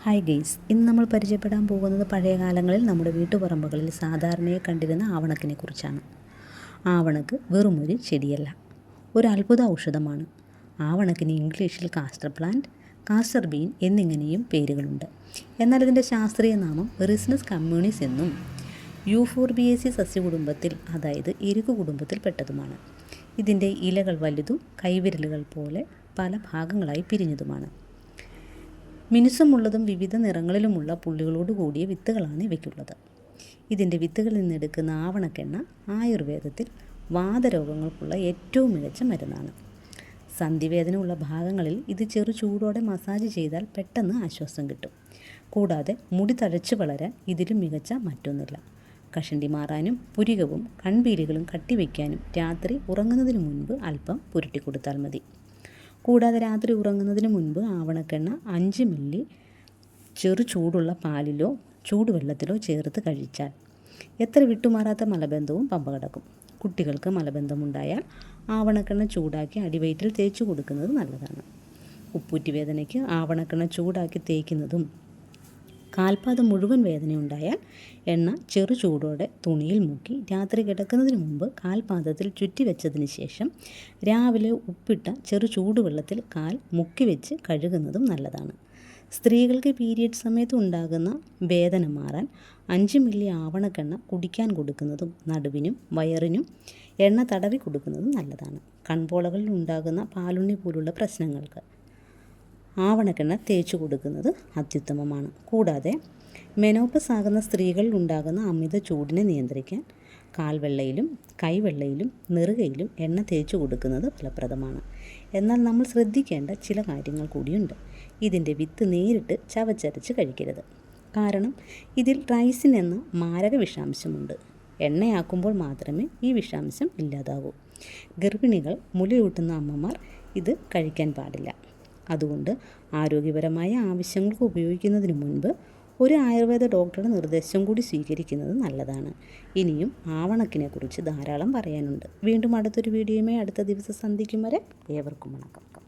Hi guys, ഇന്ന് നമ്മൾ പരിചയപ്പെടാൻ പോകുന്നത് പഴയ കാലങ്ങളിൽ നമ്മുടെ വീട്ടുപറമ്പുകളിൽ സാധാരണയായി കണ്ടിരുന്ന ആവണക്കിനെ കുറിച്ചാണ്. ആവണക്ക് വെറുമൊരു ചെടിയല്ല, ഒരു അത്ഭുത ഔഷധമാണ്. ആവണക്കിന് ഇംഗ്ലീഷിൽ കാസ്റ്റർ പ്ലാന്റ്, കാസ്റ്റർ ബീൻ എന്നിങ്ങനെയും പേരുകളുണ്ട്. എന്നാൽ ഇതിൻ്റെ ശാസ്ത്രീയ നാമം റിസിനസ് കമ്മ്യൂണിസ് എന്നും യൂഫോർബിയേസി സസ്യകുടുംബത്തിൽ, അതായത് എരുകു കുടുംബത്തിൽ പെട്ടതുമാണ്. ഇതിൻ്റെ ഇലകൾ വലുതും കൈവിരലുകൾ പോലെ പല ഭാഗങ്ങളായി പിരിഞ്ഞതുമാണ്. മിനുസമുള്ളതും വിവിധ നിറങ്ങളിലുമുള്ള പുള്ളികളോട് കൂടിയ വിത്തുകളാണ് ഇവയ്ക്കുള്ളത്. ഇതിൻ്റെ വിത്തുകളിൽ നിന്നെടുക്കുന്ന ആവണക്കെണ്ണ ആയുർവേദത്തിൽ വാതരോഗങ്ങൾക്കുള്ള ഏറ്റവും മികച്ച മരുന്നാണ്. സന്ധിവേദന ഉള്ള ഭാഗങ്ങളിൽ ഇത് ചെറു ചൂടോടെ മസാജ് ചെയ്താൽ പെട്ടെന്ന് ആശ്വാസം കിട്ടും. കൂടാതെ മുടി തഴച്ചു വളരാൻ ഇതിലും മികച്ച മറ്റൊന്നില്ല. കഷണ്ടി മാറാനും പുരികവും കൺപീലികളും കട്ടിവയ്ക്കാനും രാത്രി ഉറങ്ങുന്നതിന് മുൻപ് അല്പം പുരട്ടി കൊടുത്താൽ മതി. കൂടാതെ രാത്രി ഉറങ്ങുന്നതിന് മുൻപ് ആവണക്കെണ്ണ 5 മില്ലി ചെറു ചൂടുള്ള പാലിലോ ചൂടുവെള്ളത്തിലോ ചേർത്ത് കഴിച്ചാൽ എത്ര വിട്ടുമാറാത്ത മലബന്ധവും പമ്പ കടക്കും. കുട്ടികൾക്ക് മലബന്ധമുണ്ടായാൽ ആവണക്കെണ്ണ ചൂടാക്കി അടിവയറ്റിൽ തേച്ചു കൊടുക്കുന്നത് നല്ലതാണ്. ഉപ്പൂറ്റി വേദനയ്ക്ക് ആവണക്കെണ്ണ ചൂടാക്കി തേക്കുന്നതും, കാൽപാദം മുഴുവൻ വേദനയുണ്ടായാൽ എണ്ണ ചെറു ചൂടോടെ തുണിയിൽ മുക്കി രാത്രി കിടക്കുന്നതിന് മുമ്പ് കാൽപാദത്തിൽ ചുറ്റിവെച്ചതിന് ശേഷം രാവിലെ ഉപ്പിട്ട ചെറു ചൂടുവെള്ളത്തിൽ കാൽ മുക്കി വെച്ച് കഴുകുന്നതും നല്ലതാണ്. സ്ത്രീകൾക്ക് പീരിയഡ് സമയത്ത് ഉണ്ടാകുന്ന വേദന മാറാൻ 5 മില്ലി ആവണക്കെണ്ണ കുടിക്കാൻ കൊടുക്കുന്നതും നടുവിനും വയറിനും എണ്ണ തടവി കൊടുക്കുന്നതും നല്ലതാണ്. കൺപോളകളിൽ ഉണ്ടാകുന്ന പാലുണ്ണി പോലുള്ള പ്രശ്നങ്ങൾക്ക് ആവണക്കെണ്ണ തേച്ചു കൊടുക്കുന്നത് അത്യുത്തമമാണ്. കൂടാതെ മെനോപ്പസ് ആകുന്ന സ്ത്രീകളിൽ ഉണ്ടാകുന്ന അമിത ചൂടിനെ നിയന്ത്രിക്കാൻ കാൽവെള്ളയിലും കൈവെള്ളയിലും നെറുകയിലും എണ്ണ തേച്ചു കൊടുക്കുന്നത് ഫലപ്രദമാണ്. എന്നാൽ നമ്മൾ ശ്രദ്ധിക്കേണ്ട ചില കാര്യങ്ങൾ കൂടിയുണ്ട്. ഇതിൻ്റെ വിത്ത് നേരിട്ട് ചവച്ചരച്ച് കഴിക്കരുത്. കാരണം ഇതിൽ റൈസിൻ എന്ന മാരക വിഷാംശമുണ്ട്. എണ്ണയാക്കുമ്പോൾ മാത്രമേ ഈ വിഷാംശം ഇല്ലാതാകൂ. ഗർഭിണികൾ, മുലയൂട്ടുന്ന അമ്മമാർ ഇത് കഴിക്കാൻ പാടില്ല. അതുകൊണ്ട് ആരോഗ്യപരമായ ആവശ്യങ്ങൾക്ക് ഉപയോഗിക്കുന്നതിന് മുൻപ് ഒരു ആയുർവേദ ഡോക്ടറുടെ നിർദ്ദേശം കൂടി സ്വീകരിക്കുന്നത് നല്ലതാണ്. ഇനിയും ആവണക്കിനെ കുറിച്ച് ധാരാളം പറയാനുണ്ട്. വീണ്ടും അടുത്തൊരു വീഡിയോയുമായി അടുത്ത ദിവസം സന്ധിക്കും വരെ ഏവർക്കും വണക്കം.